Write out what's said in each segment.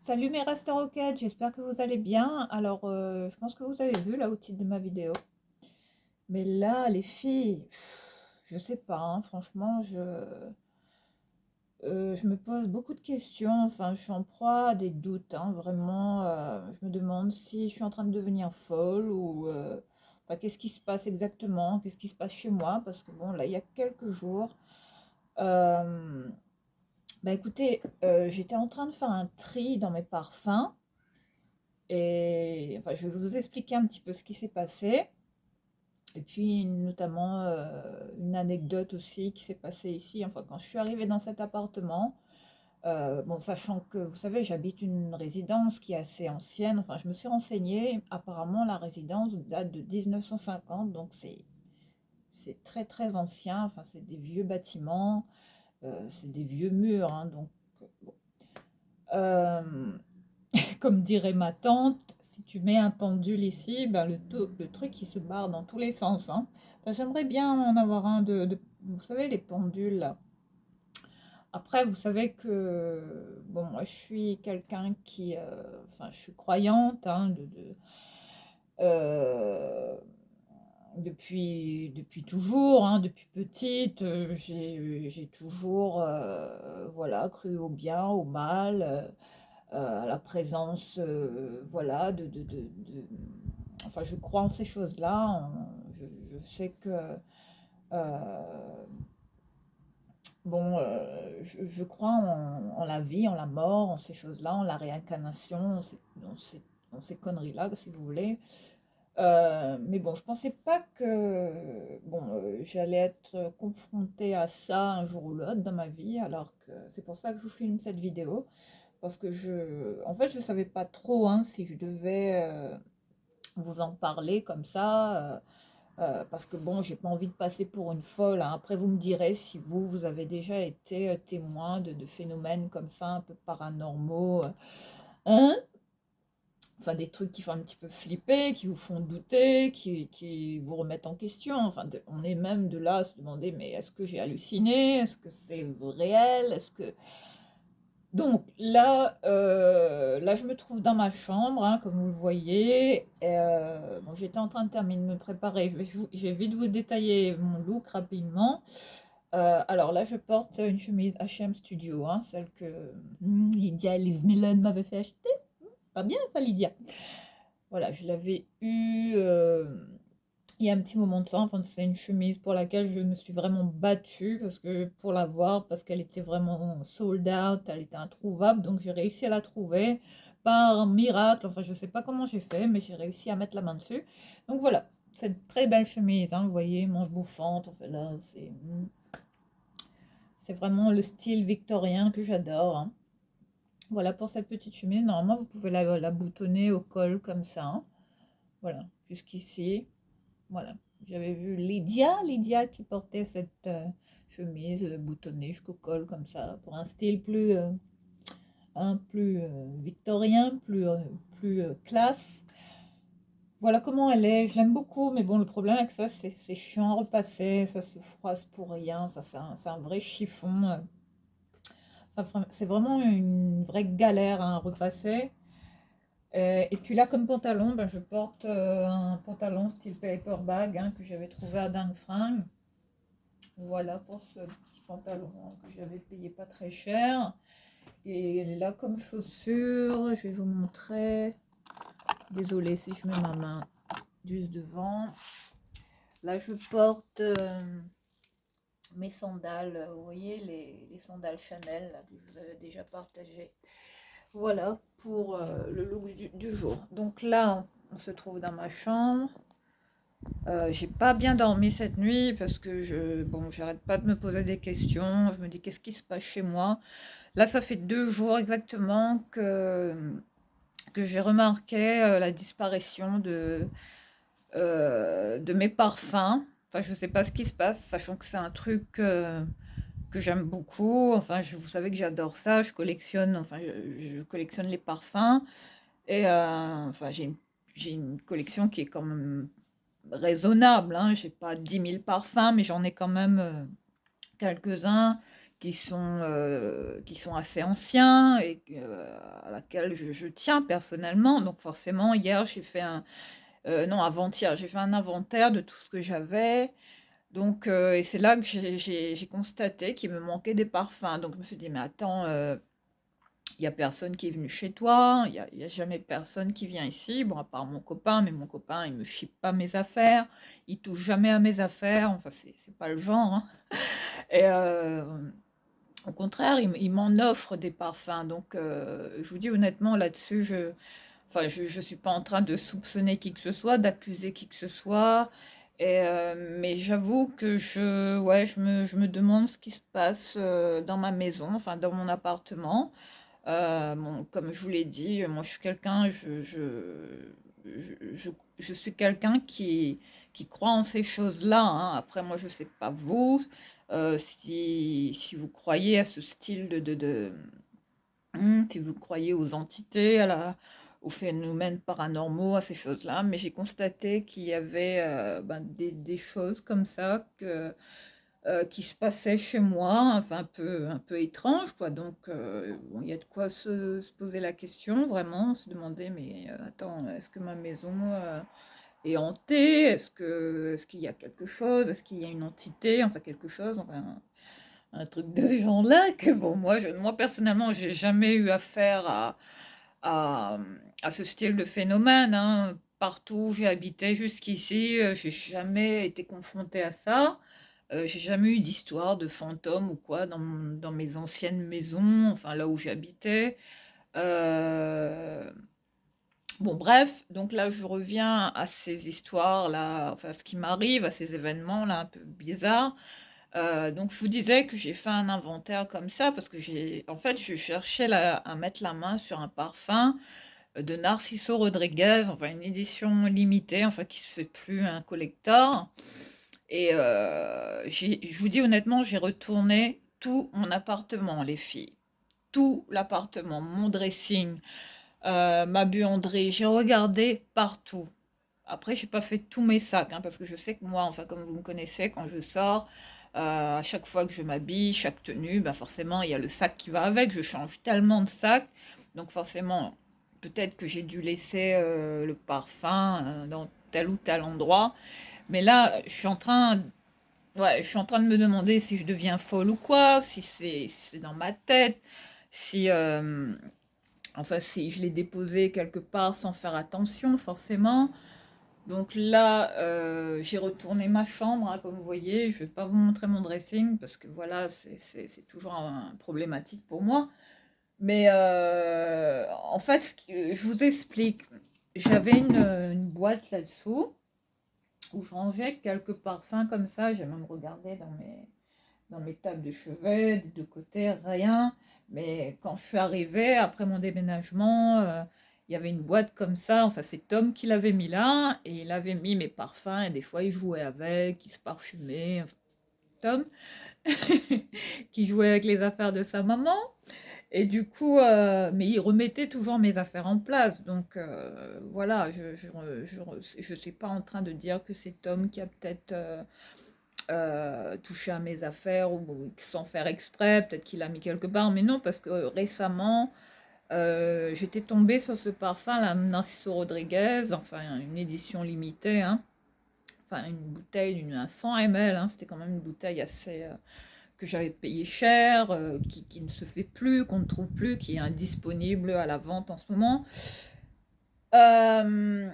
Salut mes restants roquettes, j'espère que vous allez bien. Alors, je pense que vous avez vu là au titre de ma vidéo. Mais là, les filles, je sais pas, hein, franchement, je me pose beaucoup de questions. Enfin, je suis en proie à des doutes, hein, vraiment. Je me demande si je suis en train de devenir folle ou enfin, qu'est-ce qui se passe exactement, qu'est-ce qui se passe chez moi. Parce que bon, là, il y a quelques jours, euh, bah écoutez, j'étais en train de faire un tri dans mes parfums. Et enfin, je vais vous expliquer un petit peu ce qui s'est passé. Et puis, notamment, une anecdote aussi qui s'est passée ici. Enfin, quand je suis arrivée dans cet appartement, bon, sachant que, vous savez, j'habite une résidence qui est assez ancienne. Enfin, je me suis renseignée. Apparemment, la résidence date de 1950. Donc, c'est très, très ancien. Enfin, c'est des vieux bâtiments. C'est des vieux murs, hein, donc, bon. Euh, Comme dirait ma tante, si tu mets un pendule ici, ben le truc il se barre dans tous les sens, hein. Enfin, j'aimerais bien en avoir un vous savez, les pendules là. Après, vous savez que, bon, moi je suis quelqu'un qui, enfin, je suis croyante, hein, euh, depuis toujours, hein, depuis petite, j'ai toujours, voilà, cru au bien, au mal. À la présence, voilà, enfin, je crois en ces choses-là. Je sais que, bon, je crois en la vie, en la mort, en ces choses-là, en la réincarnation, en ces conneries-là, si vous voulez. Mais bon, je pensais pas que, bon, j'allais être confrontée à ça un jour ou l'autre dans ma vie, alors que c'est pour ça que je vous filme cette vidéo. Parce que en fait, je savais pas trop, hein, si je devais vous en parler comme ça, parce que bon, j'ai pas envie de passer pour une folle, hein. Après, vous me direz si vous avez déjà été témoin de phénomènes comme ça, un peu paranormaux, hein? Enfin, des trucs qui font un petit peu flipper, qui vous font douter, qui vous remettent en question. Enfin, on est même de là à se demander, mais est-ce que j'ai halluciné? Est-ce que c'est réel? Est-ce que Donc là, je me trouve dans ma chambre, hein, comme vous le voyez. Bon, j'étais en train de terminer de me préparer. Je vais vite vous détailler mon look rapidement. Alors là, je porte une chemise H&M Studio, hein, celle que Lydia Elise Milan m'avait fait acheter. Pas bien ça, Lydia. Voilà, je l'avais eue il y a un petit moment de ça. Enfin, c'est une chemise pour laquelle je me suis vraiment battue parce que pour la voir, parce qu'elle était vraiment sold out, elle était introuvable. Donc j'ai réussi à la trouver par miracle. Enfin, je sais pas comment j'ai fait, mais j'ai réussi à mettre la main dessus. Donc voilà, cette très belle chemise, hein, vous voyez, manche bouffante. Enfin là, c'est vraiment le style victorien que j'adore, hein. Voilà pour cette petite chemise. Normalement, vous pouvez la boutonner au col comme ça, hein. Voilà, jusqu'ici. Voilà, j'avais vu Lydia qui portait cette chemise boutonnée jusqu'au col comme ça, pour un style plus victorien, plus classe. Voilà comment elle est, je l'aime beaucoup, mais bon, le problème avec ça, c'est chiant à repasser, ça se froisse pour rien, enfin, c'est un vrai chiffon. C'est vraiment une vraie galère, hein, à repasser. Et puis là, comme pantalon, ben, je porte un pantalon style paper bag, hein, que j'avais trouvé à Dingue Fringues. Voilà pour ce petit pantalon, hein, que j'avais payé pas très cher. Et là, comme chaussure, je vais vous montrer. Désolée si je mets ma main juste devant. Là, je porte mes sandales. Vous voyez, les sandales Chanel là, que je vous avais déjà partagé. Voilà pour le look du jour. Donc là, on se trouve dans ma chambre. J'ai pas bien dormi cette nuit parce que bon, j'arrête pas de me poser des questions. Je me dis qu'est-ce qui se passe chez moi. Là, ça fait 2 jours exactement que j'ai remarqué la disparition de mes parfums. Enfin, je sais pas ce qui se passe, sachant que c'est un truc que j'aime beaucoup. Enfin, vous savez que j'adore ça. Je collectionne, enfin, je collectionne les parfums. Et enfin, j'ai une collection qui est quand même raisonnable, hein. J'ai pas 10 000 parfums, mais j'en ai quand même quelques-uns qui sont assez anciens et à laquelle je tiens personnellement. Donc forcément, hier, non, avant-hier, j'ai fait un inventaire de tout ce que j'avais. Donc, et c'est là que j'ai constaté qu'il me manquait des parfums. Donc je me suis dit, mais attends, il y a personne qui est venu chez toi, il y a jamais personne qui vient ici, bon, à part mon copain, mais mon copain, il me chipe pas mes affaires, il touche jamais à mes affaires, enfin, c'est pas le genre, hein. Et au contraire, il m'en offre des parfums. Donc, je vous dis honnêtement, là-dessus, enfin, je suis pas en train de soupçonner qui que ce soit, d'accuser qui que ce soit. Mais j'avoue que ouais, je me demande ce qui se passe dans ma maison, enfin dans mon appartement. Bon, comme je vous l'ai dit, moi je suis quelqu'un, je suis quelqu'un qui croit en ces choses-là, hein. Après, moi je sais pas vous, si vous croyez à ce style si vous croyez aux entités, aux phénomènes paranormaux, à ces choses-là, mais j'ai constaté qu'il y avait ben, des choses comme ça qui se passaient chez moi, enfin un peu étrange, quoi. Donc, bon, il y a de quoi se poser la question, vraiment, se demander, mais attends, est-ce que ma maison est hantée? Est-ce qu'il y a quelque chose? Est-ce qu'il y a une entité? Enfin, quelque chose, enfin, un truc de ce genre-là, que bon, moi personnellement, j'ai jamais eu affaire à, à ce style de phénomène, hein. Partout où j'ai habité jusqu'ici, j'ai jamais été confrontée à ça. J'ai jamais eu d'histoire de fantômes ou quoi dans mes anciennes maisons, enfin là où j'habitais. Euh, Bon, bref, donc là je reviens à ces histoires-là, enfin ce qui m'arrive, à ces événements-là un peu bizarres. Donc je vous disais que j'ai fait un inventaire comme ça parce que en fait, je cherchais à mettre la main sur un parfum de Narciso Rodriguez, enfin une édition limitée, enfin qui se fait plus un collector. Et je vous dis honnêtement, j'ai retourné tout mon appartement, les filles. Tout l'appartement, mon dressing, ma buanderie, j'ai regardé partout. Après, j'ai pas fait tous mes sacs, hein, parce que je sais que moi, enfin, comme vous me connaissez, quand je sors, à chaque fois que je m'habille, chaque tenue, bah forcément, il y a le sac qui va avec. Je change tellement de sacs. Donc forcément, peut-être que j'ai dû laisser le parfum dans tel ou tel endroit. Mais là, ouais, je suis en train de me demander si je deviens folle ou quoi, si c'est dans ma tête, si, enfin, si je l'ai déposé quelque part sans faire attention, forcément. Donc là, j'ai retourné ma chambre, hein, comme vous voyez. Je vais pas vous montrer mon dressing parce que voilà, c'est toujours problématique pour moi. Mais en fait, je vous explique. J'avais une boîte là-dessous où je rangeais quelques parfums comme ça. J'ai même regardé dans mes tables de chevet, des deux côtés, rien. Mais quand je suis arrivée, après mon déménagement, il y avait une boîte comme ça. Enfin, c'est Tom qui l'avait mis là. Et il avait mis mes parfums. Et des fois, il jouait avec, il se parfumait. Enfin, Tom, qui jouait avec les affaires de sa maman. Et du coup, mais il remettait toujours mes affaires en place. Donc voilà, je suis pas en train de dire que c'est Tom qui a peut-être touché à mes affaires ou sans faire exprès, peut-être qu'il l'a mis quelque part, mais non, parce que récemment, j'étais tombée sur ce parfum, la Narciso Rodriguez, enfin une édition limitée, hein, enfin une bouteille un 100 ml, hein, c'était quand même une bouteille assez que j'avais payé cher, qui ne se fait plus, qu'on ne trouve plus, qui est indisponible à la vente en ce moment. Euh,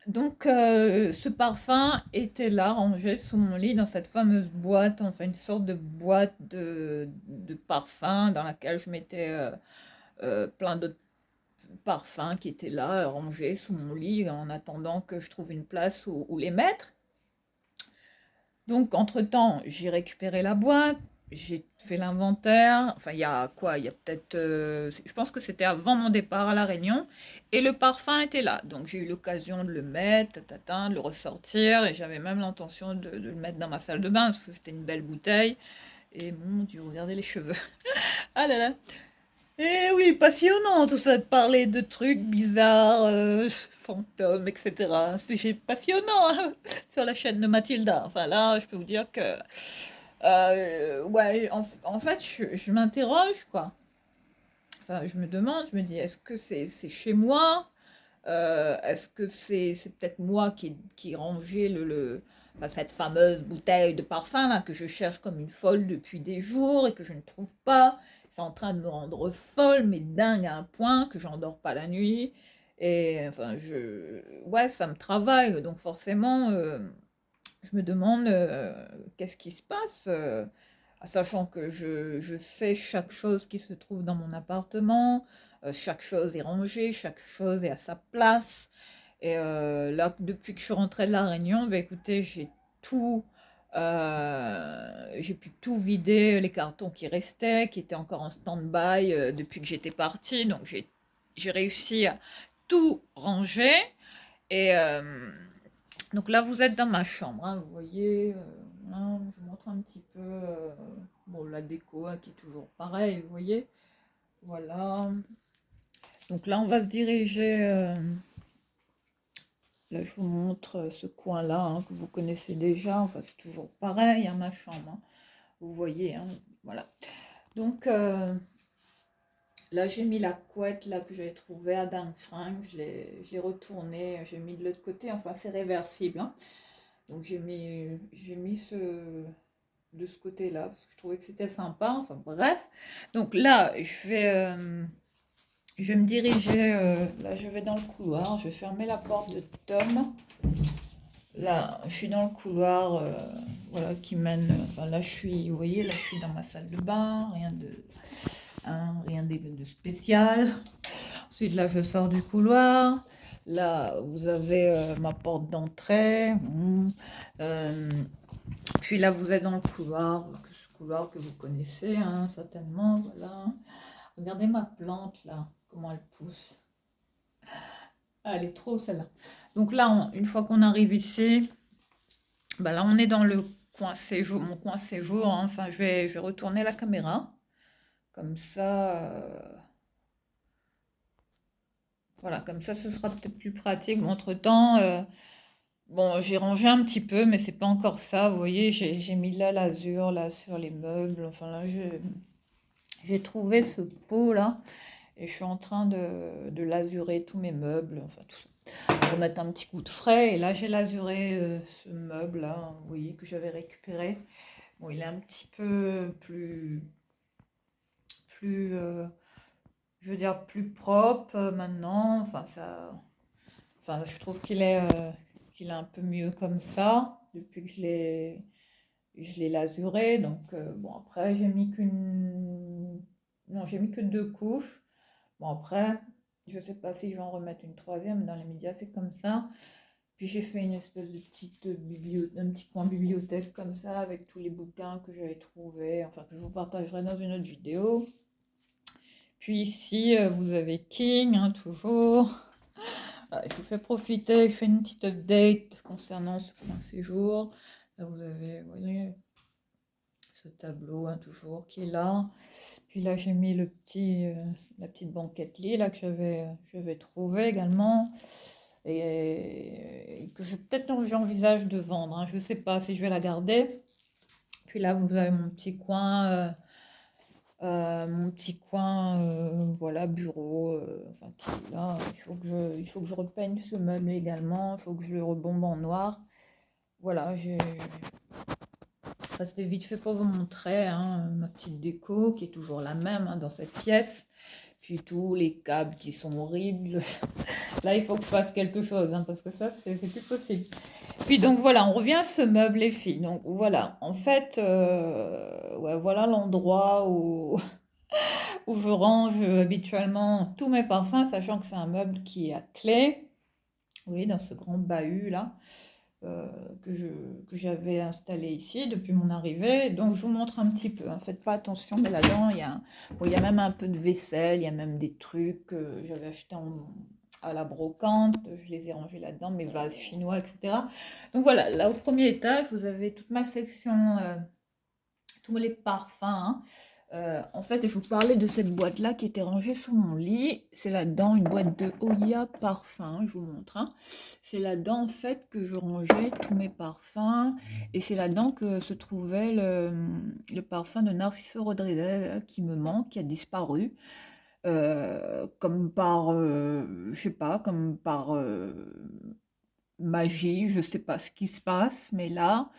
donc, ce parfum était là, rangé sous mon lit, dans cette fameuse boîte, enfin une sorte de boîte de parfum dans laquelle je mettais plein d'autres parfums qui étaient là, rangés sous mon lit, en attendant que je trouve une place où les mettre. Donc, entre-temps, j'ai récupéré la boîte, j'ai fait l'inventaire. Enfin, il y a quoi? Il y a peut-être. Je pense que c'était avant mon départ à La Réunion. Et le parfum était là. Donc, j'ai eu l'occasion de le mettre, de le ressortir. Et j'avais même l'intention de le mettre dans ma salle de bain parce que c'était une belle bouteille. Et mon Dieu, regardez les cheveux. Ah là là. Eh oui, passionnant tout ça de parler de trucs bizarres, fantômes, etc. Sujet passionnant, hein, sur la chaîne de Mathilda. Enfin là, je peux vous dire que Ouais, en fait, je m'interroge, quoi. Enfin, je me demande, je me dis, est-ce que c'est chez moi? Est-ce que c'est peut-être moi qui ai rangé enfin, cette fameuse bouteille de parfum là que je cherche comme une folle depuis des jours et que je ne trouve pas? C'est en train de me rendre folle, mais dingue à un point que j'en dors pas la nuit. Et enfin, ouais, ça me travaille. Donc forcément, je me demande qu'est-ce qui se passe, sachant que je sais chaque chose qui se trouve dans mon appartement, chaque chose est rangée, chaque chose est à sa place. Et là, depuis que je suis rentrée de La Réunion, bah, écoutez, j'ai pu tout vider, les cartons qui restaient, qui étaient encore en stand-by depuis que j'étais partie. Donc j'ai réussi à tout ranger. Et donc là, vous êtes dans ma chambre, hein, vous voyez. Hein, je vous montre un petit peu bon, la déco hein, qui est toujours pareil, vous voyez. Voilà. Donc là, on va se diriger. Là, je vous montre ce coin-là hein, que vous connaissez déjà. Enfin, c'est toujours pareil, hein, ma chambre. Hein. Vous voyez, hein, voilà. Donc là, j'ai mis la couette là que j'avais trouvée à Dame Fringue. J'ai retourné, j'ai mis de l'autre côté. Enfin, c'est réversible. Hein. Donc j'ai mis de ce côté-là parce que je trouvais que c'était sympa. Enfin bref. Donc là, je vais me diriger. Là, je vais dans le couloir. Je vais fermer la porte de Tom. Là, je suis dans le couloir, voilà, qui mène. Enfin, là, vous voyez, là, je suis dans ma salle de bain, rien de spécial. Ensuite, là, je sors du couloir. Là, vous avez ma porte d'entrée. Puis là, vous êtes dans le couloir, ce couloir que vous connaissez, hein, certainement. Voilà. Regardez ma plante là, comment elle pousse. Ah, elle est trop celle-là. Donc là, une fois qu'on arrive ici. Bah là, on est dans le coin séjour, mon coin séjour. Hein. Enfin, je vais retourner la caméra. Comme ça, voilà, comme ça, ce sera peut-être plus pratique. Bon, entre-temps, bon, j'ai rangé un petit peu, mais c'est pas encore ça. Vous voyez, j'ai mis de la lasure là sur les meubles. Enfin là, j'ai trouvé ce pot là et je suis en train de lasurer tous mes meubles. Enfin tout ça. Pour mettre un petit coup de frais. Et là, j'ai lasuré ce meuble là, vous voyez, que j'avais récupéré. Bon, il est un petit peu plus, je veux dire, plus propre maintenant. Enfin, je trouve qu'il est un peu mieux comme ça depuis que je l'ai lasuré. Donc, bon, après, non, j'ai mis que deux couches. Bon, après, je sais pas si je vais en remettre une troisième. Dans les médias, c'est comme ça. Puis j'ai fait une espèce de petite bibliothèque, un petit coin bibliothèque comme ça, avec tous les bouquins que j'avais trouvés, enfin que je vous partagerai dans une autre vidéo. Puis ici, vous avez King, hein, toujours. Je vous fais profiter, je fais une petite update concernant ce point séjour. Là, vous avez, vous voyez, ce tableau, hein, toujours, qui est là. Puis là, j'ai mis la petite banquette lit là, que j'avais trouvé également. Et que peut-être j'envisage de vendre. Hein. Je ne sais pas si je vais la garder. Puis là, vous avez mon petit coin, voilà, bureau, enfin, qui est là. Il faut que je repeigne ce meuble également. Il faut que je le rebombe en noir. Voilà, ça c'était vite fait pour vous montrer hein, ma petite déco qui est toujours la même hein, dans cette pièce. Puis tous les câbles qui sont horribles. Là, il faut que je fasse quelque chose hein, parce que ça, c'est plus possible. Puis donc voilà, on revient à ce meuble, les filles. Donc voilà, en fait, ouais, voilà l'endroit où je range habituellement tous mes parfums, sachant que c'est un meuble qui est à clé. Oui, dans ce grand bahut là euh, que j'avais installé ici depuis mon arrivée. Donc je vous montre un petit peu. Hein. Faites pas attention, mais là-dedans bon, il y a même un peu de vaisselle, il y a même des trucs que j'avais acheté à la brocante. Je les ai rangés là-dedans, mes vases chinois, etc. Donc voilà, là au premier étage, vous avez toute ma section, tous les parfums. Hein. En fait, je vous parlais de cette boîte-là qui était rangée sous mon lit. C'est là-dedans une boîte de Oya parfum, je vous montre, hein. C'est là-dedans, en fait, que je rangeais tous mes parfums. Et c'est là-dedans que se trouvait le parfum de Narciso Rodriguez qui me manque, qui a disparu. Comme par, je sais pas, comme par magie, je sais pas ce qui se passe, mais là,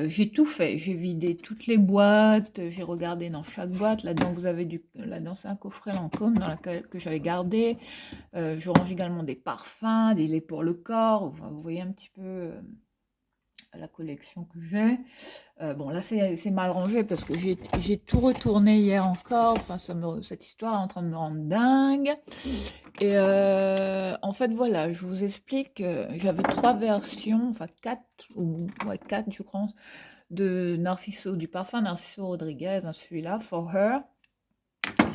j'ai tout fait. J'ai vidé toutes les boîtes, j'ai regardé dans chaque boîte. Là-dedans, vous avez là-dedans, c'est un coffret Lancôme dans lequel que j'avais gardé. Je range également des parfums, des laits pour le corps. Enfin, vous voyez un petit peu la collection que j'ai. Bon, là, c'est mal rangé parce que j'ai tout retourné hier encore. Enfin, cette histoire est en train de me rendre dingue. Et en fait, voilà, je vous explique. J'avais 3 versions, enfin 4, ou ouais, 4, je crois, de Narciso, du parfum Narciso Rodriguez, hein, celui-là, For Her.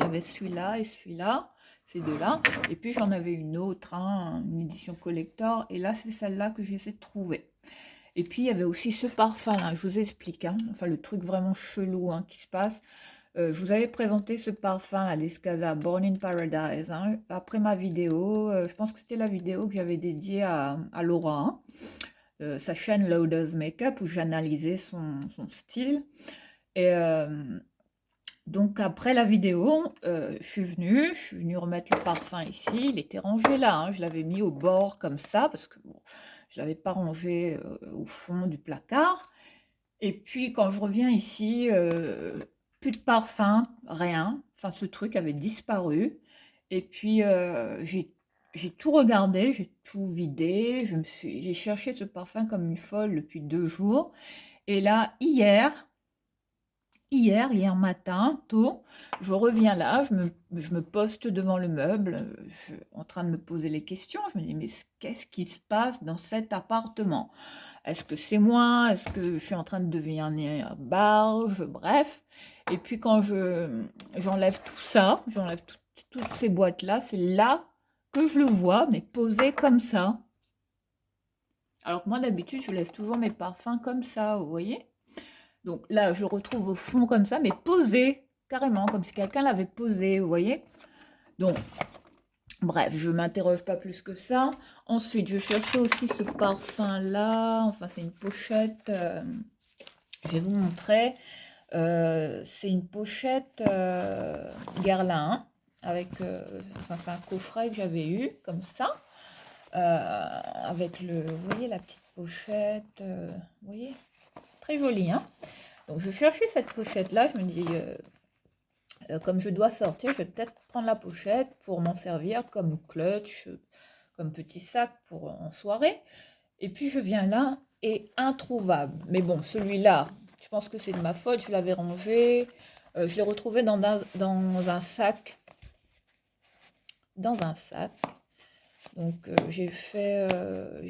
J'avais celui-là et celui-là, ces deux-là. Et puis j'en avais une autre, hein, une édition collector. Et là, c'est celle-là que j'essaie de trouver. Et puis, il y avait aussi ce parfum-là, je vous explique, hein, enfin le truc vraiment chelou, hein, qui se passe. Je vous avais présenté ce parfum, la Descasa Born in Paradise, hein, après ma vidéo. Je pense que c'était la vidéo que j'avais dédiée à Laura, hein, sa chaîne Loaders Makeup, où j'analysais son style. Et donc, après la vidéo, je suis venue remettre le parfum ici. Il était rangé là, hein, je l'avais mis au bord comme ça, parce que bon, je ne l'avais pas rangé au fond du placard. Et puis quand je reviens ici, plus de parfum, rien. Enfin, ce truc avait disparu. Et puis j'ai tout regardé, j'ai tout vidé. J'ai cherché ce parfum comme une folle depuis 2 jours. Et là, hier matin, tôt, je reviens là, je me poste devant le meuble, en train de me poser les questions. Je me dis, mais qu'est-ce qui se passe dans cet appartement? Est-ce que c'est moi? Est-ce que je suis en train de devenir barge? Bref. Et puis quand j'enlève tout ça, j'enlève toutes ces boîtes-là, c'est là que je le vois, mais posé comme ça. Alors que moi, d'habitude, je laisse toujours mes parfums comme ça, vous voyez? Donc là, je le retrouve au fond comme ça, mais posé, carrément, comme si quelqu'un l'avait posé, vous voyez? Donc, bref, je m'interroge pas plus que ça. Ensuite, je cherchais aussi ce parfum-là. Enfin, c'est une pochette. Je vais vous montrer. C'est une pochette Guerlain, hein, avec. Enfin, c'est un coffret que j'avais eu, comme ça. Avec vous voyez la petite pochette. Vous voyez? Très jolie, hein? Donc, je cherchais cette pochette-là. Je me dis. Comme je dois sortir, je vais peut-être prendre la pochette pour m'en servir comme clutch, comme petit sac pour en soirée. Et puis je viens là et introuvable. Mais bon, celui-là, je pense que c'est de ma faute, je l'avais rangé. Je l'ai retrouvé dans un sac. Dans un sac. Donc j'ai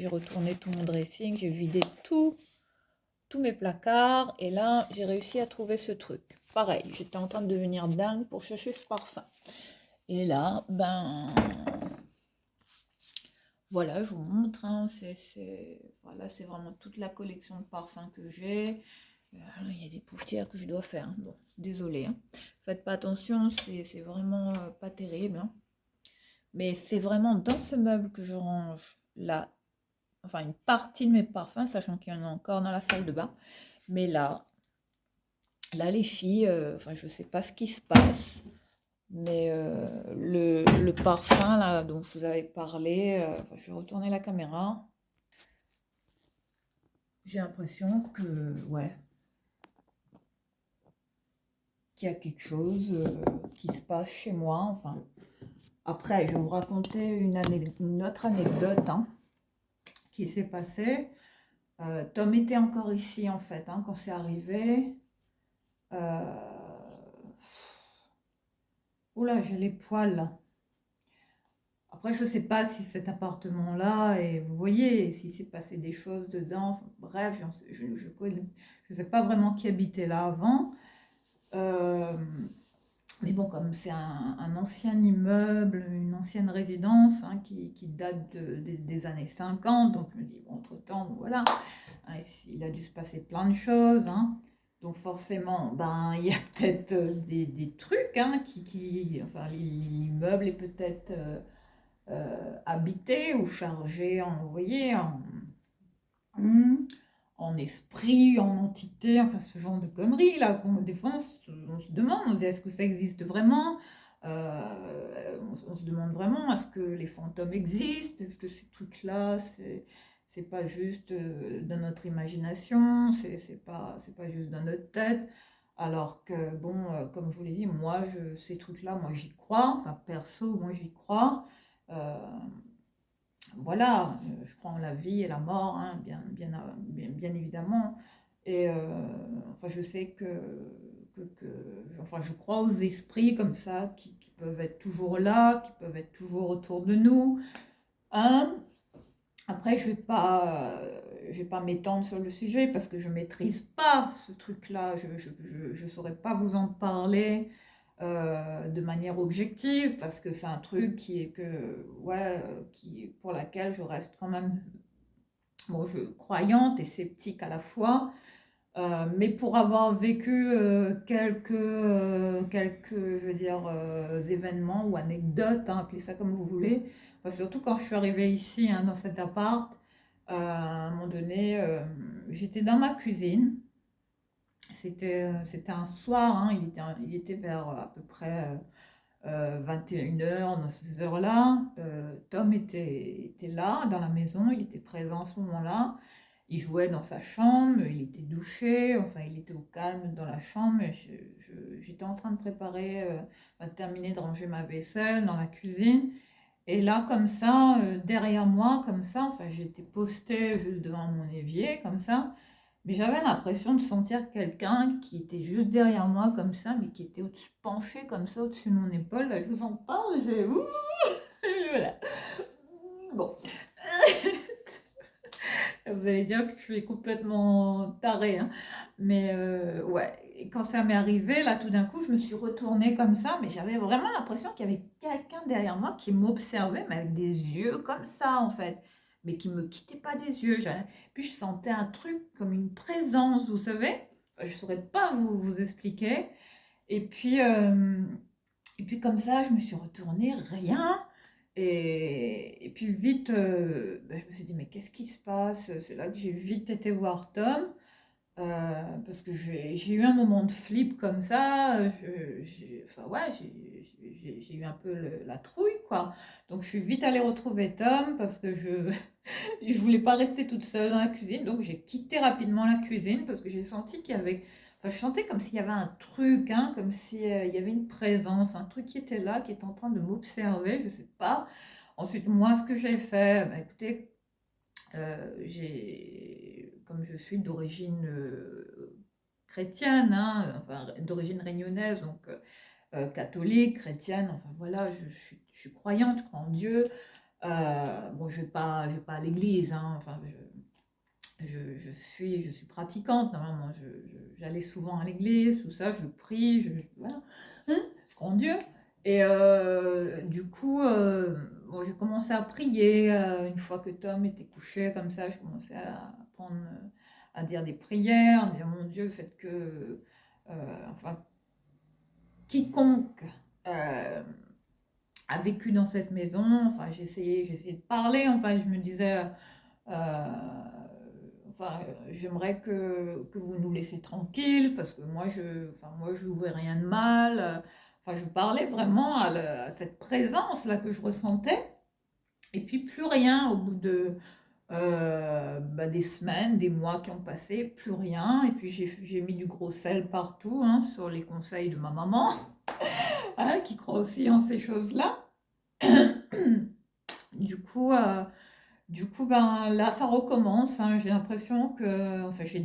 retourné tout mon dressing, j'ai vidé tous mes placards. Et là, j'ai réussi à trouver ce truc. Pareil, j'étais en train de devenir dingue pour chercher ce parfum. Et là, ben, voilà, je vous montre, hein, voilà, c'est vraiment toute la collection de parfums que j'ai. Il y a des pouffières que je dois faire, hein. Bon, désolé, hein. Faites pas attention, c'est vraiment pas terrible, hein. Mais c'est vraiment dans ce meuble que je range là, enfin une partie de mes parfums, sachant qu'il y en a encore dans la salle de bain. Mais là les filles, enfin je sais pas ce qui se passe. Mais le parfum là dont je vous avais parlé, je vais retourner la caméra. J'ai l'impression que ouais, qu'il y a quelque chose qui se passe chez moi. Enfin, après, je vais vous raconter une autre anecdote, hein, qui s'est passée. Tom était encore ici en fait, hein, quand c'est arrivé. Euh... Oula, j'ai les poils là. Après, je ne sais pas si cet appartement-là, et vous voyez, si s'est passé des choses dedans. Enfin, bref, je ne sais pas vraiment qui habitait là avant. Euh, mais bon, comme c'est un ancien immeuble, une ancienne résidence, hein, qui date des années 50, donc je me dis, bon, entre-temps, bon, voilà, hein, il a dû se passer plein de choses, hein. Donc forcément, ben, il y a peut-être des trucs hein, enfin, l'immeuble est peut-être habité ou chargé en, vous voyez, hmm, en esprit, en entité, enfin ce genre de conneries là. Des fois, on se demande, on se dit est-ce que ça existe vraiment? On se demande vraiment est-ce que les fantômes existent? Est-ce que ces trucs-là, c'est pas juste dans notre imagination? C'est pas juste dans notre tête? Alors que, bon, comme je vous l'ai dit, moi, ces trucs-là, moi, j'y crois. Enfin, perso, moi, j'y crois. Euh, voilà, je crois en la vie et la mort, hein, bien évidemment. Et enfin, je sais enfin, je crois aux esprits comme ça, qui peuvent être toujours là, qui peuvent être toujours autour de nous. Hein. Après, je vais pas m'étendre sur le sujet parce que je maîtrise pas ce truc-là. Je saurais pas vous en parler de manière objective parce que c'est un truc ouais, pour laquelle je reste quand même, bon, croyante et sceptique à la fois. Mais pour avoir vécu je veux dire, événements ou anecdotes, hein, appelez ça comme vous voulez. Enfin, surtout quand je suis arrivée ici, hein, dans cet appart, à un moment donné, j'étais dans ma cuisine. C'était un soir, hein, il était vers à peu près 21 heures, dans ces heures-là. Tom était là, dans la maison, il était présent à ce moment-là. Il jouait dans sa chambre, il était douché, enfin il était au calme dans la chambre. Et j'étais en train de préparer, terminer de ranger ma vaisselle dans la cuisine. Et là, comme ça, derrière moi, comme ça, enfin j'étais postée juste devant mon évier, comme ça. Mais j'avais l'impression de sentir quelqu'un qui était juste derrière moi, comme ça, mais qui était penché comme ça au-dessus de mon épaule. Là, je vous en parle, j'ai... Ouh, voilà. Bon. Vous allez dire que je suis complètement tarée, hein. Mais ouais, et quand ça m'est arrivé, là, tout d'un coup, je me suis retournée comme ça, mais j'avais vraiment l'impression qu'il y avait quelqu'un derrière moi qui m'observait, mais avec des yeux comme ça, en fait, mais qui me quittait pas des yeux. Puis je sentais un truc comme une présence, vous savez. Enfin, je saurais pas vous expliquer. Et puis, euh, et puis comme ça, je me suis retournée, rien. Et puis vite, je me suis dit, mais qu'est-ce qui se passe? C'est là que j'ai vite été voir Tom, parce que j'ai eu un moment de flip comme ça. Enfin ouais, j'ai eu un peu la trouille, quoi. Donc je suis vite allée retrouver Tom parce que je voulais pas rester toute seule dans la cuisine. Donc j'ai quitté rapidement la cuisine parce que j'ai senti qu'il y avait... Enfin, je sentais comme s'il y avait un truc, hein, comme s'il y avait une présence, un truc qui était là, qui était en train de m'observer, je sais pas. Ensuite, moi, ce que j'ai fait, bah, écoutez, comme je suis d'origine chrétienne, hein, enfin d'origine réunionnaise, donc catholique, chrétienne, enfin voilà, je suis croyante, je crois en Dieu. Bon, je vais pas à l'église, hein, enfin, je suis pratiquante, normalement, j'allais souvent à l'église, tout ça, je prie, voilà, hein, je crois en Dieu. Et du coup, bon, j'ai commencé à prier, une fois que Tom était couché, comme ça, je commençais à prendre, à dire des prières, à dire, mon Dieu, faites que, enfin, quiconque a vécu dans cette maison, enfin, j'ai essayé de parler, enfin, je me disais, enfin, j'aimerais que vous nous laissiez tranquilles parce que moi, je ne vois rien de mal. Enfin, je parlais vraiment à cette présence-là que je ressentais. Et puis, plus rien au bout de des semaines, des mois qui ont passé, plus rien. Et puis, j'ai mis du gros sel partout, hein, sur les conseils de ma maman, hein, qui croit aussi en ces choses-là. Du coup, ben, là, ça recommence, hein. J'ai l'impression que, enfin, j'ai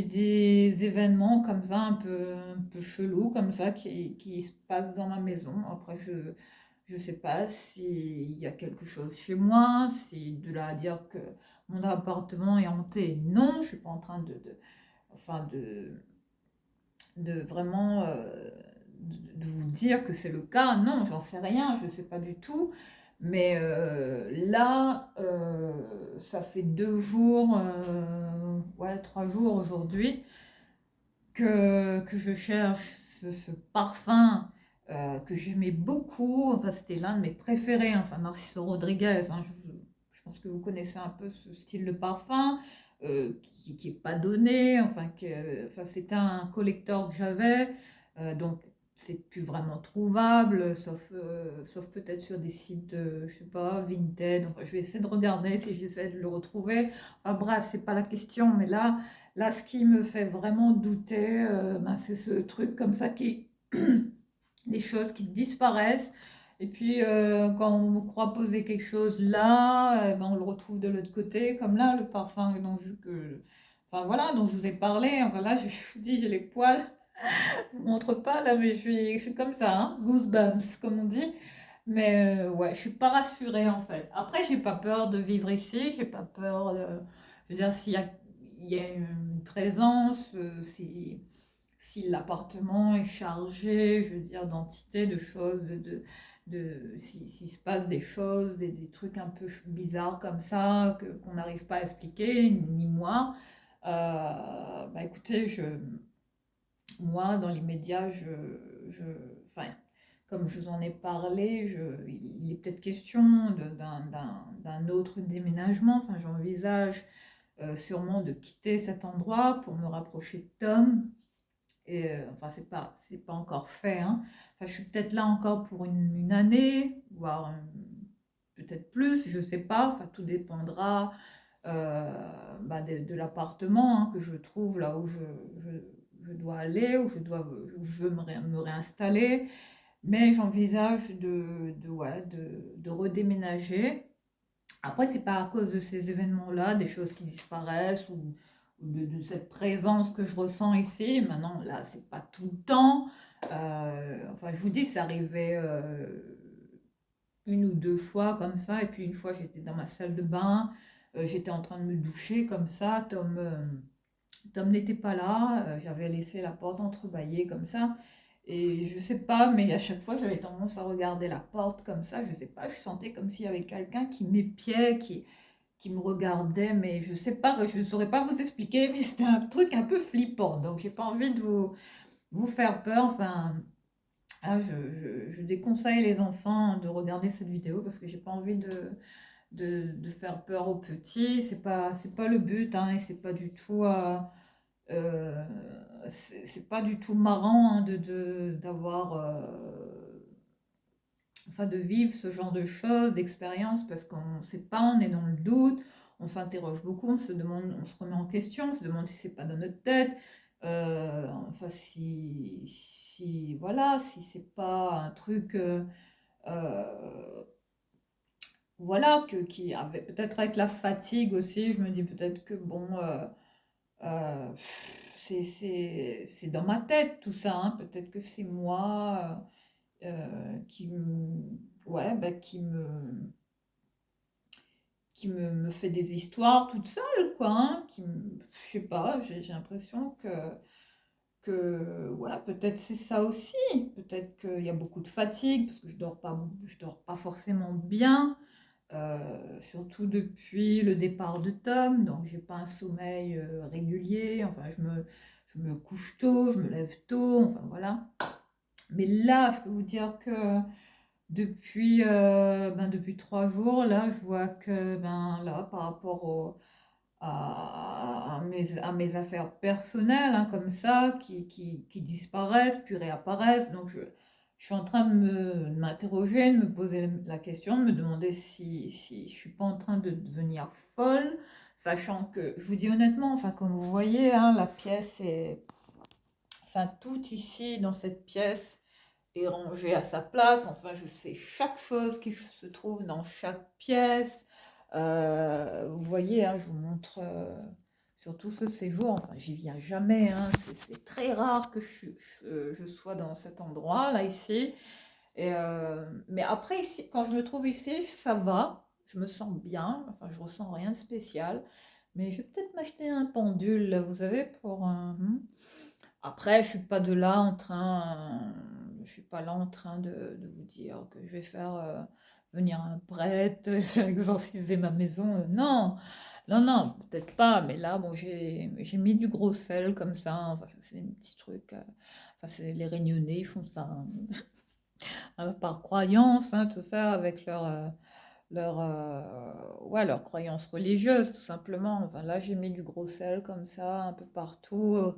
des événements comme ça, un peu chelous, comme ça, qui se passent dans ma maison. Après, je sais pas s'il y a quelque chose chez moi, si de là à dire que mon appartement est hanté. Non, je suis pas en train enfin, de vraiment, de vous dire que c'est le cas. Non, j'en sais rien, je sais pas du tout. Mais là, ça fait 2 jours, ouais, 3 jours aujourd'hui. que je cherche ce parfum que j'aimais beaucoup. Enfin, c'était l'un de mes préférés, enfin, Narciso Rodriguez. Hein, je pense que vous connaissez un peu ce style de parfum qui est pas donné. Enfin, c'était un collector que j'avais. Donc, c'est plus vraiment trouvable, sauf peut-être sur des sites, je sais pas, Vinted. Enfin, je vais essayer de regarder si j'essaie de le retrouver. Enfin, bref, c'est pas la question, mais là, ce qui me fait vraiment douter, ben, c'est ce truc comme ça qui, des choses qui disparaissent. Et puis, quand on croit poser quelque chose là, ben, on le retrouve de l'autre côté. Comme là, le parfum enfin voilà, dont je vous ai parlé. Enfin là, je vous dis, j'ai les poils. Je vous montre pas là, mais je suis comme ça, hein, goosebumps, comme on dit. Mais ouais, je suis pas rassurée en fait. Après, j'ai pas peur de vivre ici, j'ai pas peur de... Je veux dire, il y a une présence, si l'appartement est chargé, je veux dire, d'entités, de choses, s'il se passe des choses, des trucs un peu bizarres comme ça, qu'on n'arrive pas à expliquer, ni moi, bah écoutez, moi, dans les médias, enfin, comme je vous en ai parlé, il est peut-être question d'un autre déménagement. Enfin, j'envisage sûrement de quitter cet endroit pour me rapprocher de Tom. Et enfin, c'est pas encore fait, hein. Enfin, je suis peut-être là encore pour une année, voire peut-être plus, je sais pas. Enfin, tout dépendra bah, de l'appartement hein, que je trouve là où je dois aller, où je veux me réinstaller. Mais j'envisage ouais, de redéménager. Après, c'est pas à cause de ces événements-là, des choses qui disparaissent ou de cette présence que je ressens ici. Maintenant, là, c'est pas tout le temps. Enfin, je vous dis, c'est arrivé une ou deux fois comme ça. Et puis une fois, j'étais dans ma salle de bain, j'étais en train de me doucher comme ça. Tom n'était pas là, j'avais laissé la porte entrebâillée comme ça. Et je sais pas, mais à chaque fois, j'avais tendance à regarder la porte comme ça. Je sais pas, je sentais comme s'il y avait quelqu'un qui m'épiait, qui me regardait, mais je sais pas, je saurais pas vous expliquer, mais c'était un truc un peu flippant. Donc, j'ai pas envie de vous faire peur. Enfin, je déconseille les enfants de regarder cette vidéo parce que j'ai pas envie de faire peur aux petits. C'est pas le but, hein, et c'est pas du tout. Euh, c'est pas du tout marrant hein, d'avoir, enfin de vivre ce genre de choses, d'expériences, parce qu'on ne sait pas, on est dans le doute, on s'interroge beaucoup, on se demande, on se remet en question, on se demande si c'est pas dans notre tête, enfin si voilà, si c'est pas un truc, euh, voilà, qui avait peut-être avec la fatigue aussi, je me dis peut-être que bon. C'est dans ma tête tout ça, hein. Peut-être que c'est moi qui ouais, bah, me fait des histoires toute seule, quoi, hein, je sais pas, j'ai l'impression que ouais, peut-être c'est ça aussi. Peut-être qu'il y a beaucoup de fatigue parce que je dors pas forcément bien. Surtout depuis le départ de Tom, donc j'ai pas un sommeil régulier, enfin je me couche tôt, je me lève tôt, enfin voilà. Mais là, je peux vous dire que depuis 3 jours, là, je vois que ben là, par rapport à mes affaires personnelles, hein, comme ça, qui disparaissent, puis réapparaissent. Donc, je suis en train de m'interroger, de me poser la question, de me demander si je suis pas en train de devenir folle, sachant que, je vous dis honnêtement, enfin, comme vous voyez, hein, la pièce est... Enfin, tout ici, dans cette pièce, est rangé à sa place. Enfin, je sais chaque chose qui se trouve dans chaque pièce. Vous voyez, hein, je vous montre surtout ce séjour. Enfin, j'y viens jamais, hein. C'est très rare que je sois dans cet endroit, là, ici. Mais après, ici, quand je me trouve ici, ça va. Je me sens bien. Enfin, je ressens rien de spécial. Mais je vais peut-être m'acheter un pendule, là, vous savez, pour un... Après, je suis pas là en train de vous dire que je vais faire venir un prêtre, faire exorciser ma maison. Non, Non, non, peut-être pas, mais là, bon, j'ai mis du gros sel comme ça. Enfin, ça, c'est un petit truc. Enfin, c'est les Réunionnais, ils font ça hein, par croyance, hein, tout ça, avec ouais, leur croyance religieuse, tout simplement. Enfin, là, j'ai mis du gros sel comme ça, un peu partout,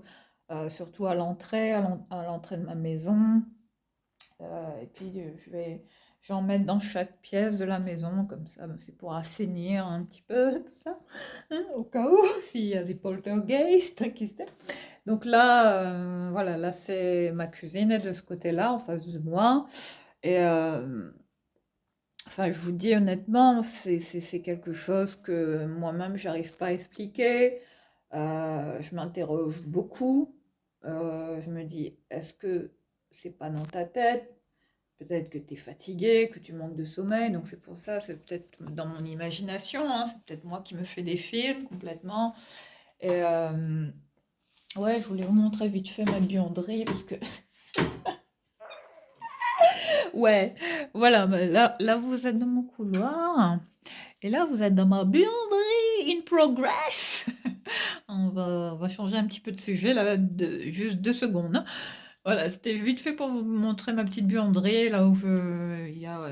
surtout à l'entrée de ma maison. Et puis, je vais en mettre dans chaque pièce de la maison, comme ça, ben, c'est pour assainir un petit peu, tout ça, hein, au cas où, s'il y a des poltergeists, qui sait. Donc là, voilà, là, c'est ma cuisine est de ce côté-là, en face de moi. Et enfin, je vous dis honnêtement, c'est quelque chose que moi-même, j'arrive pas à expliquer. Je m'interroge beaucoup. Je me dis, est-ce que c'est pas dans ta tête? Peut-être que tu es fatigué, que tu manques de sommeil, donc c'est pour ça, c'est peut-être dans mon imagination, hein, c'est peut-être moi qui me fais des films complètement. Et ouais, je voulais vous montrer vite fait ma buanderie, parce que ouais, voilà, bah, là vous êtes dans mon couloir, et là vous êtes dans ma buanderie in progress. On va changer un petit peu de sujet là, juste 2 secondes, hein. Voilà, c'était vite fait pour vous montrer ma petite buanderie, il y a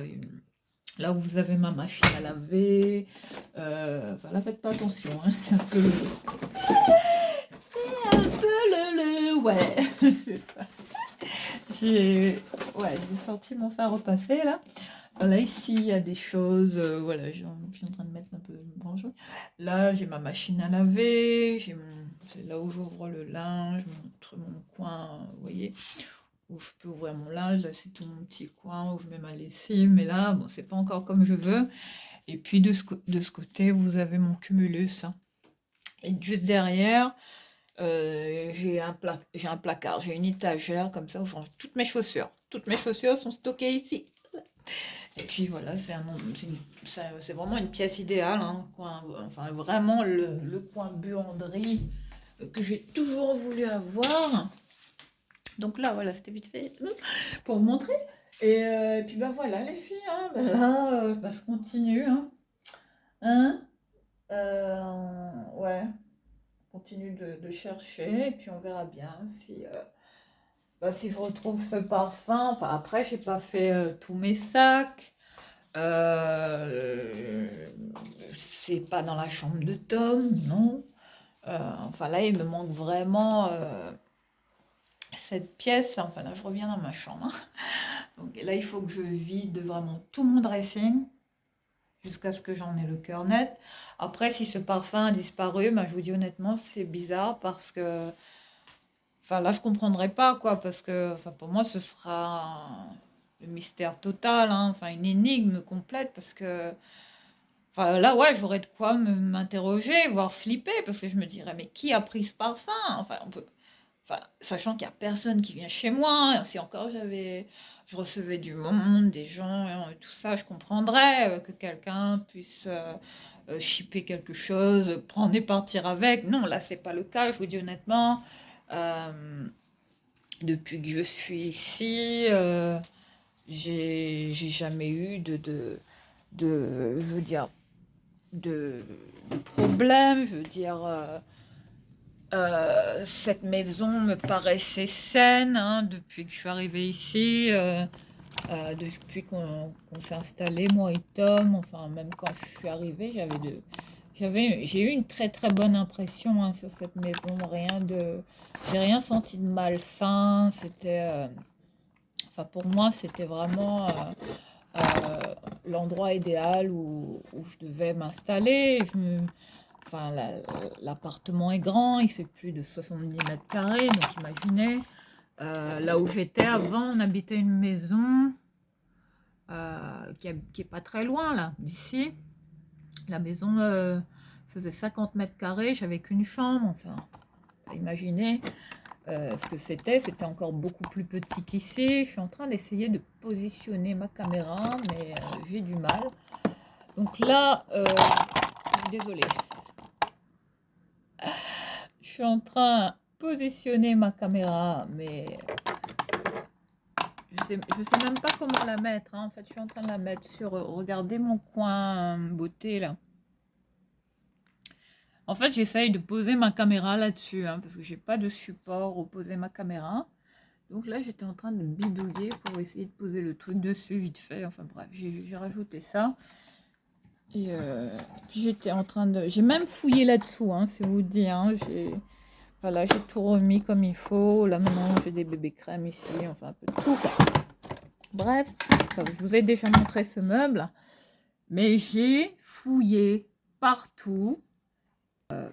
là où vous avez ma machine à laver. Enfin, là, faites pas attention, hein, c'est un peu ouais. J'ai ouais, j'ai senti mon fer repasser là. Voilà, ici, il y a des choses. Voilà, je suis en train de mettre un peu de branche. Là, j'ai ma machine à laver. C'est là où j'ouvre le linge, mon coin, vous voyez, où je peux ouvrir mon linge. Là, c'est tout mon petit coin où je mets ma lessive. Mais là, bon, c'est pas encore comme je veux. Et puis de ce côté, vous avez mon cumulus, hein. Et juste derrière, j'ai un placard, j'ai une étagère comme ça où je range toutes mes chaussures. Toutes mes chaussures sont stockées ici. Et puis voilà, c'est vraiment une pièce idéale, hein, enfin vraiment le coin buanderie que j'ai toujours voulu avoir. Donc là, voilà, c'était vite fait pour vous montrer. Et puis bah voilà les filles, hein, bah là, bah, je continue, hein. Hein. Ouais, on continue de chercher et puis on verra bien bah, si je retrouve ce parfum. Enfin, après, j'ai pas fait tous mes sacs. Euh, c'est pas dans la chambre de Tom, non. Enfin, là, il me manque vraiment cette pièce. Enfin, là, je reviens dans ma chambre, hein. Donc là, il faut que je vide vraiment tout mon dressing jusqu'à ce que j'en ai le cœur net. Après, si ce parfum a disparu, bah, je vous dis honnêtement, c'est bizarre parce que, enfin là, je comprendrai pas quoi, parce que, enfin pour moi, ce sera le mystère total, hein, enfin une énigme complète, parce que, enfin là, ouais, j'aurais de quoi m'interroger, voire flipper, parce que je me dirais, mais qui a pris ce parfum? Enfin, enfin, sachant qu'il y a personne qui vient chez moi, si encore je recevais du monde, des gens, tout ça, je comprendrais que quelqu'un puisse shipper quelque chose, prendre et partir avec. Non, là, c'est pas le cas, je vous dis honnêtement. Euh, Depuis que je suis ici, j'ai jamais eu je veux dire, de, de problème. Je veux dire, cette maison me paraissait saine hein, depuis que je suis arrivée ici, depuis qu'on s'est installé, moi et Tom. Enfin, même quand je suis arrivée, j'ai eu une très très bonne impression hein, sur cette maison. J'ai rien senti de malsain. Enfin pour moi, c'était vraiment l'endroit idéal où je devais m'installer. Enfin, l'appartement est grand, il fait plus de 70 mètres carrés, donc imaginez. Là où j'étais avant, on habitait une maison qui est pas très loin là, d'ici. La maison faisait 50 mètres carrés, j'avais qu'une chambre, enfin, imaginez ce que c'était. C'était encore beaucoup plus petit qu'ici. Je suis en train d'essayer de positionner ma caméra, mais j'ai du mal. Donc là, désolée, je suis en train de positionner ma caméra, mais je sais même pas comment la mettre, hein. En fait, je suis en train de la mettre sur, regardez mon coin beauté là. En fait, j'essaye de poser ma caméra là-dessus, hein, parce que j'ai pas de support où poser ma caméra. Donc là, j'étais en train de bidouiller pour essayer de poser le truc dessus vite fait. Enfin bref, j'ai rajouté ça. Et puis j'étais en train de... J'ai même fouillé là-dessous, hein, c'est vous dire. Hein, voilà, j'ai tout remis comme il faut. Là maintenant, j'ai des bébés crèmes ici, enfin un peu de tout, quoi. Bref, enfin, je vous ai déjà montré ce meuble. Mais j'ai fouillé partout. Bah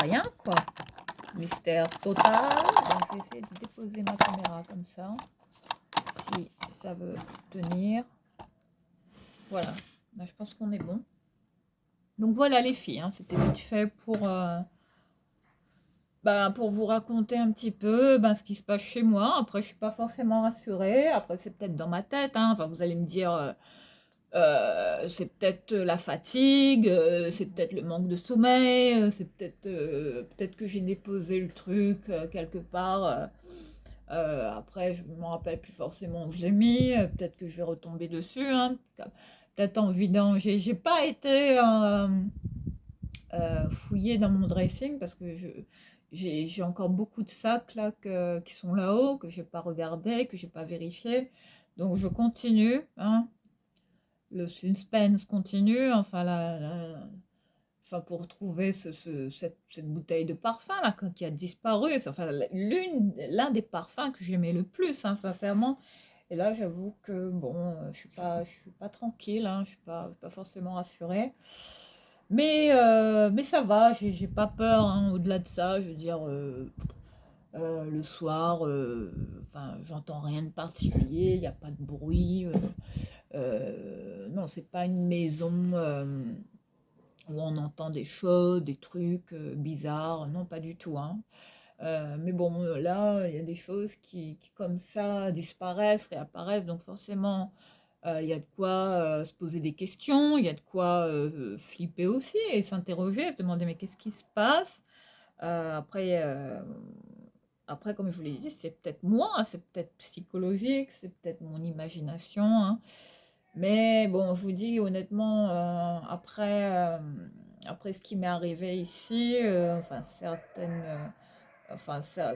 rien, quoi. Mystère total. Donc je vais essayer de déposer ma caméra comme ça. Si ça veut tenir. Voilà. Là, je pense qu'on est bon. Donc voilà les filles, hein, c'était vite fait pour vous raconter un petit peu ce qui se passe chez moi. Après, je suis pas forcément rassurée. Après, c'est peut-être dans ma tête, hein. Enfin, vous allez me dire, c'est peut-être la fatigue, c'est peut-être le manque de sommeil, c'est peut-être que j'ai déposé le truc quelque part. Après, je me rappelle plus forcément où je l'ai mis. Peut-être que je vais retomber dessus, hein. Peut-être en vidant. J'ai pas été fouiller dans mon dressing parce que j'ai encore beaucoup de sacs là qui sont là-haut, que j'ai pas regardé, que j'ai pas vérifié. Donc je continue, hein. Le suspense continue, enfin enfin pour trouver cette bouteille de parfum là qui a disparu. C'est enfin l'un des parfums que j'aimais le plus, hein, sincèrement. Et là, j'avoue que bon, je suis pas tranquille, hein, je suis pas forcément rassurée. Mais ça va, j'ai pas peur, hein, au-delà de ça, je veux dire, le soir, enfin, j'entends rien de particulier, il n'y a pas de bruit. Non, c'est pas une maison où on entend des choses, des trucs bizarres, non, pas du tout, hein. Mais bon, là, il y a des choses qui comme ça disparaissent, réapparaissent, donc forcément, il y a de quoi se poser des questions, il y a de quoi flipper aussi et s'interroger, se demander mais qu'est-ce qui se passe? Après, après, comme je vous l'ai dit, c'est peut-être moi, hein, c'est peut-être psychologique, c'est peut-être mon imagination, hein. Mais bon, je vous dis honnêtement, après ce qui m'est arrivé ici, enfin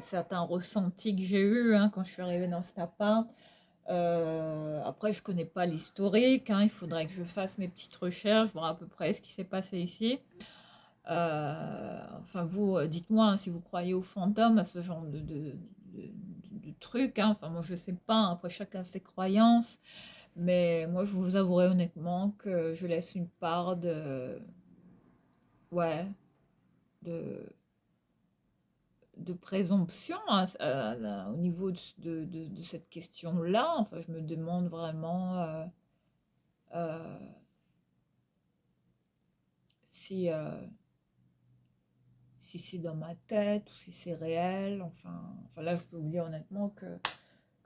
certains ressentis que j'ai eus, hein, quand je suis arrivée dans cet appart. Après, je connais pas l'historique, hein, il faudrait que je fasse mes petites recherches, voir à peu près ce qui s'est passé ici. Enfin, vous, dites-moi, hein, si vous croyez aux fantômes, à ce genre de trucs, hein. Enfin, moi, je sais pas, hein, après, chacun ses croyances. Mais moi, je vous avouerai honnêtement que je laisse une part ouais, de, de présomption au niveau de cette question-là. Enfin, je me demande vraiment euh, si, si c'est dans ma tête ou si c'est réel. Enfin, là, je peux vous dire honnêtement que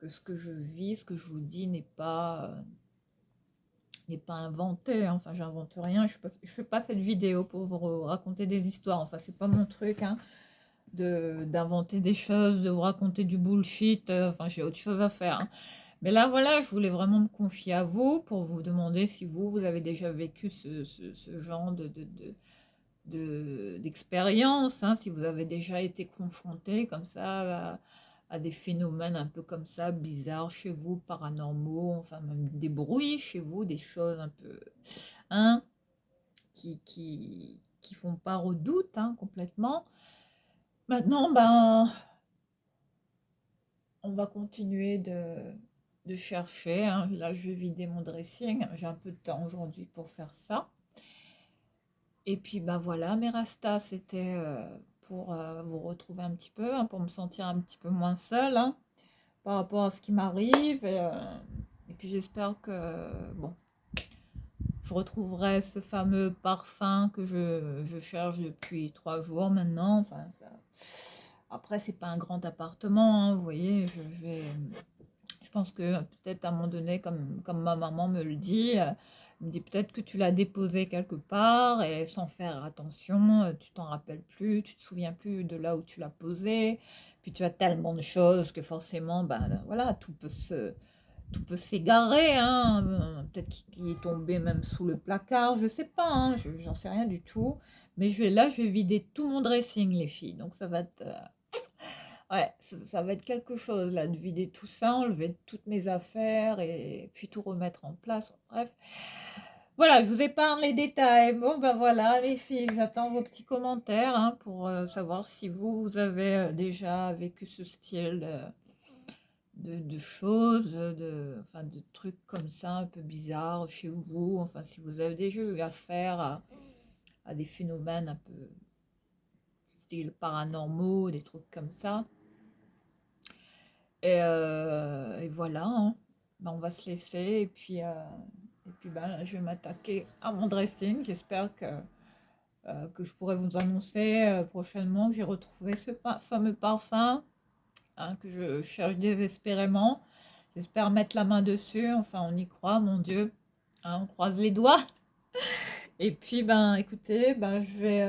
ce que je vis, ce que je vous dis n'est pas inventé, hein. Enfin, j'invente rien. Je fais pas cette vidéo pour vous raconter des histoires. Enfin, c'est pas mon truc, hein, d'inventer des choses, de vous raconter du bullshit. Enfin, j'ai autre chose à faire, hein. Mais là, voilà, je voulais vraiment me confier à vous pour vous demander si vous avez déjà vécu ce genre d'expérience, hein, si vous avez déjà été confronté comme ça à des phénomènes un peu comme ça, bizarres chez vous, paranormaux, enfin même des bruits chez vous, des choses un peu, hein, qui font part au doute, hein, complètement. Maintenant, on va continuer de chercher, hein. Là, je vais vider mon dressing. J'ai un peu de temps aujourd'hui pour faire ça. Et puis voilà, mes restas, c'était pour vous retrouver un petit peu, hein, pour me sentir un petit peu moins seule, hein, par rapport à ce qui m'arrive. Et puis j'espère que bon, je retrouverai ce fameux parfum que je cherche depuis 3 jours maintenant. Enfin, après, c'est pas un grand appartement, hein, vous voyez, je pense que peut-être à un moment donné, comme ma maman me le dit, elle me dit peut-être que tu l'as déposé quelque part et sans faire attention, tu t'en rappelles plus, tu te souviens plus de là où tu l'as posé. Puis tu as tellement de choses que forcément, voilà, tout peut s'égarer, hein. Peut-être peut-être qui est tombé même sous le placard, je sais pas, hein, j'en sais rien du tout. Mais je vais vider tout mon dressing, les filles. Donc ça va être, ouais, ça va être quelque chose là, de vider tout ça, enlever toutes mes affaires et puis tout remettre en place. Bref, voilà, je vous épargne les détails. Bon, ben voilà, les filles, j'attends vos petits commentaires hein, pour savoir si vous avez déjà vécu ce style de choses, enfin, de trucs comme ça, un peu bizarres chez vous. Enfin, si vous avez déjà eu affaire à des phénomènes un peu style paranormaux, des trucs comme ça. Et voilà, hein. Ben, on va se laisser et puis ben, je vais m'attaquer à mon dressing. J'espère que je pourrai vous annoncer prochainement que j'ai retrouvé ce fameux parfum hein, que je cherche désespérément. J'espère mettre la main dessus. Enfin, on y croit, mon Dieu. Hein, on croise les doigts. Et puis, ben, écoutez, ben, je vais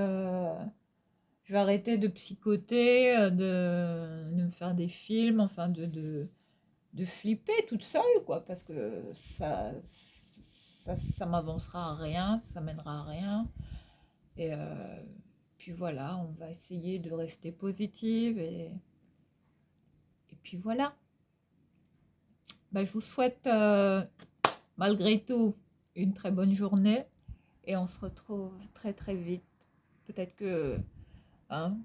arrêter de psychoter, de me faire des films, enfin, de flipper toute seule, quoi, parce que ça m'avancera à rien, ça mènera à rien. Et puis voilà, on va essayer de rester positive et puis voilà. Bah, je vous souhaite malgré tout une très bonne journée et on se retrouve très très vite. Peut-être hein,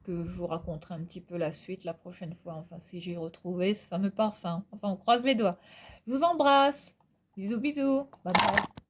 que je vous raconterai un petit peu la suite la prochaine fois, enfin si j'ai retrouvé ce fameux parfum. Enfin, on croise les doigts. Je vous embrasse. Bisous bisous. Bye bye.